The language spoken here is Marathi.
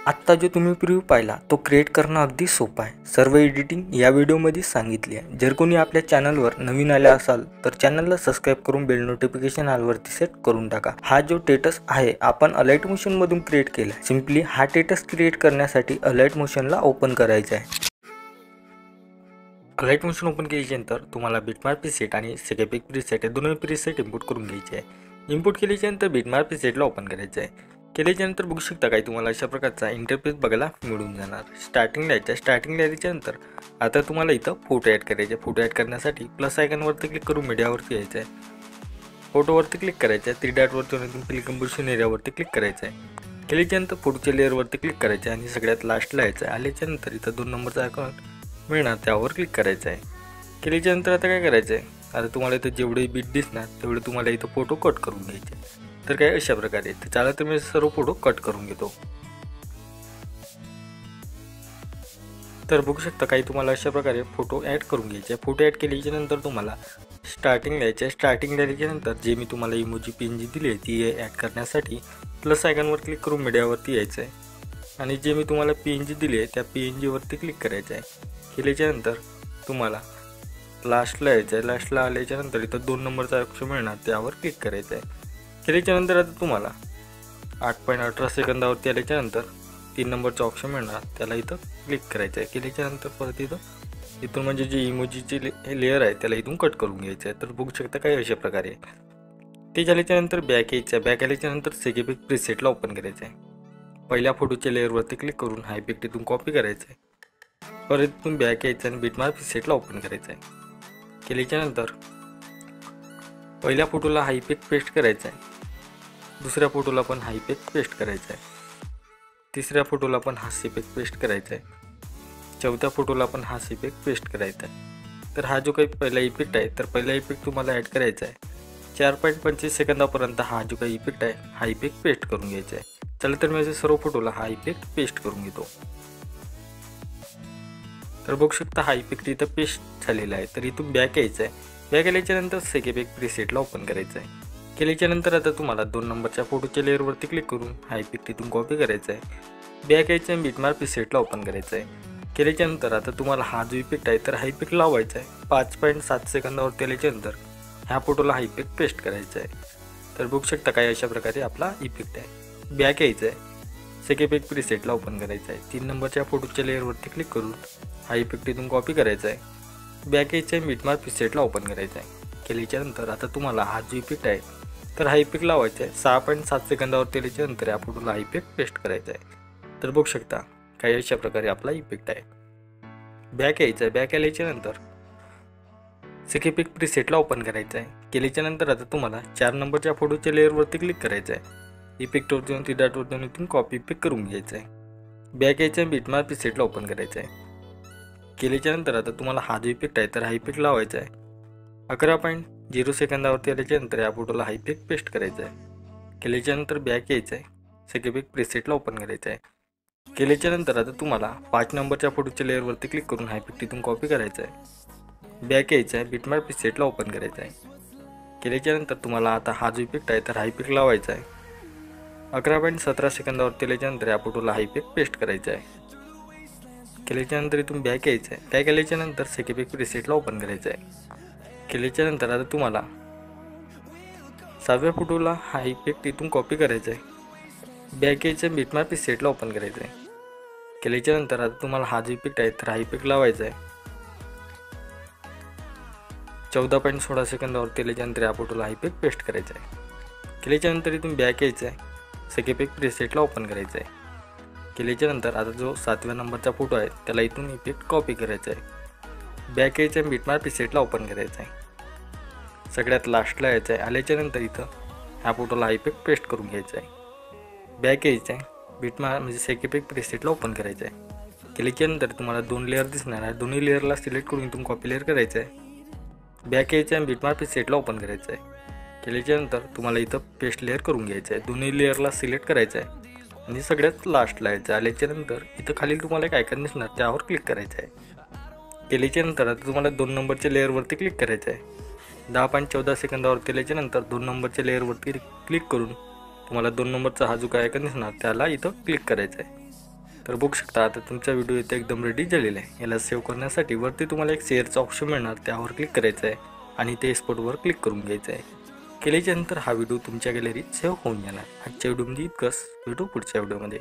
आत्ता जो तुम्ही प्रिव्ह्यू पाहिला तो क्रिएट करणं अगदी सोपं आहे। सर्व एडिटिंग या व्हिडिओमध्ये सांगितली आहे। जर कोणी आपल्या चॅनलवर नवीन आले असाल तर चॅनलला सबस्क्राइब करून बेल नोटिफिकेशन ऑलवरती सेट करून टाका। हा जो टेटस आहे आपण अलाइट मोशन मधून क्रिएट केला आहे। सिंपली हा टेटस क्रिएट करण्यासाठी अलाइट मोशनला ओपन करायचं आहे। अलाइट मोशन ओपन केल्यानंतर तुम्हाला बिटमार्क प्रीसेट आणि स्केपिक प्रीसेट हे दोन्ही प्रीसेट इम्पोर्ट करून घ्यायचे आहे। इम्पोर्ट केल्यानंतर बिटमार्क प्रीसेटला ओपन करायचं आहे। केल्यानंतर बघू शकता काही तुम्हाला अशा प्रकारचा इंटरफेस बघायला मिळून जाणार। स्टार्टिंग द्यायच्यानंतर आता तुम्हाला इथं फोटो ॲड करायचे। फोटो ॲड करण्यासाठी प्लस आयकॉनवरती क्लिक करून मीडियावरती यायचं आहे। फोटोवरती क्लिक करायचं आहे। 3 डॉटवरती फिल कंपोजिशन एरियावरती क्लिक करायचं आहे। केल्यानंतर फोटोच्या लेअरवरती क्लिक करायचं आहे आणि सगळ्यात लास्टला यायचं आहे। आल्याच्यानंतर इथं 2 नंबरचा आयकॉन मिळणार त्यावर क्लिक करायचं आहे। केल्यानंतर आता काय करायचं आहे, आता तुम्हाला इथं जेवढे बीट दिसणार तेवढे तुम्हाला इथं फोटो कट करून घ्यायचे। तर काय अशा प्रकारे तर चला तर मी सर्व फोटो कट करून घेतो। तर बघू शकता काही तुम्हाला अशा प्रकारे फोटो ॲड करून घ्यायचे। फोटो ॲड केल्यानंतर तुम्हाला स्टार्टिंग द्यायचे। स्टार्टिंग द्यायच्यानंतर जे मी तुम्हाला इमोजी पीएनजी दिली आहे ती ॲड करण्यासाठी प्लस आयकॉनवर क्लिक करून मीडियावरती यायचं आहे आणि जे मी तुम्हाला पीएनजी दिली आहे त्या पीएनजीवरती क्लिक करायचं आहे। केल्यानंतर तुम्हाला लास्टला यायचं आहे। लास्टला आल्याच्यानंतर इथं 2 नंबरचा ऑप्शन मिळणार त्यावर क्लिक करायचं आहे। केल्यानंतर आता तुम्हाला 8.18 सेकंदावरती आल्याच्यानंतर 3 नंबरचा ऑप्शन मिळणार त्याला इथं क्लिक करायचं आहे। केल्यानंतर परत इथून म्हणजे जे इमोजीची लेअर आहे त्याला इथून कट करून घ्यायचं आहे। तर बघू शकता काय अशा प्रकारे ते झाल्याच्यानंतर बॅक यायचं आहे। बॅक आल्याच्यानंतर स्केपिक प्रीसेटला ओपन करायचं आहे। पहिल्या फोटोच्या लेअरवरती क्लिक करून हायपिक इथून कॉपी करायचं आहे। परत इथून बॅक यायचं आणि बिटमार्क प्रीसेटला ओपन करायचं आहे। केल्याच्यानंतर पहिल्या फोटोला हायपिक पेस्ट करायचं आहे। दुसऱ्या फोटोला पण हायपिक पेस्ट करायचं आहे। तिसऱ्या फोटोला पण हाच इफेक्ट पेस्ट करायचा आहे। चौथ्या फोटोला पण हाच इफेक्ट पेस्ट करायचा आहे। तर हा जो काही पहिला इफेक्ट आहे तर पहिला इफेक्ट तुम्हाला ॲड करायचा आहे। 4.25 सेकंदापर्यंत हा जो काही इफेक्ट आहे हा इफेक्ट पेस्ट करून घ्यायचा आहे। चला तर मी सर्व फोटोला हा इफेक्ट पेस्ट करून घेतो। तर बघू शकता हा इफेक्ट इथं पेस्ट झालेला आहे। तर इथून बॅक यायचं आहे। बॅक आल्याच्यानंतर स्केपिक प्रीसेटला ओपन करायचं आहे। केल्याच्यानंतर आता तुम्हाला 2 नंबरच्या फोटोच्या लेअरवरती क्लिक करून हा इफेक्ट तिथून कॉपी करायचा आहे। बॅक यायचं आणि बिटमार्क प्रीसेटला ओपन करायचं आहे। केल्याच्यानंतर आता तुम्हाला हा जो इफेक्ट आहे तर हा इफेक्ट लावायचा आहे। 5.7 सेकंदावरती आल्याच्यानंतर ह्या फोटोला हा इफेक्ट पेस्ट करायचा आहे। तर बघू शकता काय अशा प्रकारे आपला इफेक्ट आहे। बॅक यायचं आहे, स्केपिक प्रीसेटला ओपन करायचं आहे। 3 नंबरच्या फोटोच्या लेअरवरती क्लिक करून हा इफेक्ट इथून कॉपी करायचा आहे। बॅक यायचं आहे, बिटमार्क प्रीसेटला ओपन करायचं आहे। केल्याच्यानंतर आता तुम्हाला हा जो इफेक्ट आहे तर हा इफेक्ट लावायचा आहे। 6.7 सेकंदावरती आल्याच्यानंतर या फोटोला हा इफेक्ट पेस्ट करायचा आहे। तर बघू शकता काही अशा प्रकारे आपला इफेक्ट आहे। बॅक यायचं आहे, बॅक आल्याच्यानंतर स्केपिक प्रीसेटला ओपन करायचं आहे। केल्याच्यानंतर आता तुम्हाला 4 नंबरच्या फोटोच्या लेअरवरती क्लिक करायचं आहे। इफेक्टवरती जाऊन 3 डॉटवरती इथून कॉपी इफेक्ट करून घ्यायचं आहे। बॅक यायचं आहे, बिटमार्क प्रीसेटला ओपन करायचं आहे। केल्याच्यानंतर आता तुम्हाला हा जो इफेक्ट आहे तर हा इफेक्ट लावायचा आहे। 11.0 सेकंदावरती आल्याच्यानंतर या फोटोला हा इफेक्ट पेस्ट करायचा आहे। केल्याच्यानंतर बॅक यायचं आहे, स्केपिक प्रीसेटला ओपन करायचं आहे। केल्याच्यानंतर आता तुम्हाला 5 नंबरच्या फोटोच्या लेअरवरती क्लिक करून हा इफेक्ट तिथून कॉपी करायचा आहे। बॅक यायचं आहे, बिटमार्क प्रीसेटला ओपन करायचं आहे। केल्याच्यानंतर तुम्हाला आता हा जो इफेक्ट आहे तर हा इफेक्ट लावायचा आहे। 11.17 सेकंदावरती आल्याच्यानंतर या फोटोला हा इफेक्ट पेस्ट करायचा आहे। केल्याच्यानंतर इथून बॅक यायचं आहे। बॅक आल्याच्यानंतर स्केपिक प्रीसेटला ओपन करायचं आहे। केल्याच्यानंतर आता तुम्हाला 6व्या फोटोला हा इफेक्ट इथून कॉपी करायचा आहे। बॅक यायचं, बिटमार्क प्रीसेटला ओपन करायचं आहे। केल्याच्यानंतर आता तुम्हाला हा जो इफेक्ट आहे तर हा इफेक्ट लावायचा आहे। 14.16 सेकंदावरती आल्याच्यानंतर या फोटोला हा इफेक्ट पेस्ट करायचा आहे। केल्याच्यानंतर इथून बॅक यायचं आहे, स्केपिक प्रीसेटला ओपन करायचं आहे। केल्याच्यानंतर आता जो 7व्या नंबरचा फोटो आहे त्याला इथून इफेक्ट कॉपी करायचा आहे। बॅक यायचं आहे, बिटमार्क प्रीसेटला ओपन करायचं आहे। सगळ्यात लास्टला यायचं आहे। आल्याच्यानंतर इथं ह्या फोटोला इफेक्ट पेस्ट करून घ्यायचा आहे। बॅक यायचं आहे, बिटमार्क म्हणजे स्केपिक प्रीसेटला ओपन करायचं आहे। केल्याच्यानंतर तुम्हाला 2 लेअर दिसणार आहे। दोन्ही लेअरला सिलेक्ट करून इथून कॉपी लेअर करायचं आहे। बॅक यायचं आहे, बिटमार्क प्रीसेटला ओपन करायचं आहे। केल्याच्यानंतर तुम्हाला इथं पेस्ट लेअर करून घ्यायचं आहे। दोन्ही लेअरला सिलेक्ट करायचं आहे आणि सगळ्यात लास्टला यायचं आहे। आल्याच्यानंतर इथं खाली तुम्हाला एक आयकॉन दिसणार त्यावर क्लिक करायचं आहे। केल्याच्यानंतर आता तुम्हाला 2 नंबरच्या लेअरवरती क्लिक करायचं आहे। 10.14 सेकंदावरती आल्याच्यानंतर 2 नंबरच्या लेअरवरती क्लिक करून तुम्हाला 2 नंबरचा हा जो काय आयकॉन दिसणार त्याला इथं क्लिक करायचं आहे। तर बघू शकता आता तुमचा व्हिडिओ इथे एकदम रेडी झालेला आहे। याला सेव्ह करण्यासाठी वरती तुम्हाला एक शेअरचा ऑप्शन मिळणार, त्यावर क्लिक करायचं आहे आणि ते एक्सपोर्टवर क्लिक करून घ्यायचं आहे। केल्याच्यानंतर हा व्हिडिओ तुमच्या गॅलरीत सेव्ह होऊन जाणार। आजच्या व्हिडिओमध्ये इतकंच, भेटू पुढच्या व्हिडिओमध्ये।